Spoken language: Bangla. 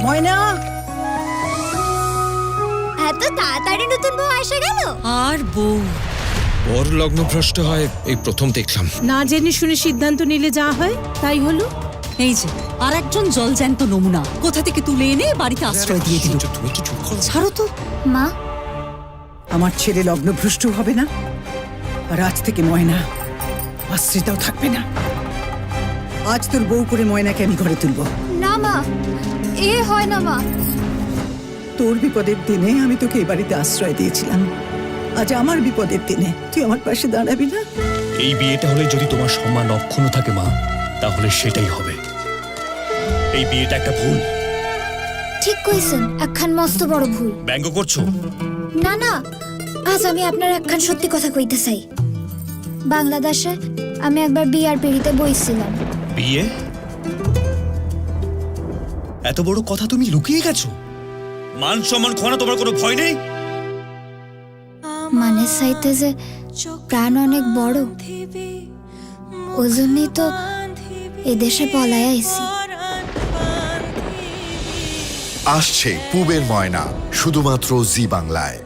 ময়না, এত তাড়াতাড়ি নতুন বউ এসে গেল? আর বউ ওর লগ্ন ভ্রষ্ট হয় এই প্রথম দেখলাম। না জেনে শুনে সিদ্ধান্ত নিলে যা হয় তাই হলো। এই যে আর একজন জলজ্যান্ত নমুনা কোথা থেকে তুলে এনে বাড়িতে আশ্রয় দিয়ে দিল। তুমি কি চুপ করো? ছাড়ো তো। মা, আমার ছেলে লগ্নভ্রষ্ট হবে না, আর আজ থেকে ময়না আশ্রিতাও থাকবে না। আজ তোর বউ করে ময়নাকে আমি ঘরে তুলবো। না মা, এ হয় না মা। তোর বিপদের দিনে আমি তোকে এই বাড়িতে আশ্রয় দিয়েছিলাম, আজ আমার বিপদের দিনে তুই আমার পাশে দাঁড়াবি না? এই বিয়েটা হলে যদি তোমার সম্মান অক্ষুণ্ণ থাকে মা, তাহলে সেটাই হবে। এই বিয়েটা একটা ভুল। ঠিক কইছেন, একখান মস্ত বড় ভুল। ব্যঙ্গ করছো? না না, আজ আমি আপনার একখান সত্যি কথা কইতে চাই। বাংলাদেশে আমি একবার বিয়ার পেড়িতে বইছিলাম। বিয়ে? এত বড় কথা তুমি লুকিয়ে গেছো? মান সম্মান খোয়ানো তোমার কোনো ভয় নেই? মানে চাইতে যে প্রাণ অনেক বড়, ওই জন্যই তো এদেশে পলায় আইছি। আসছে পূবের ময়না, শুধুমাত্র জি বাংলায়।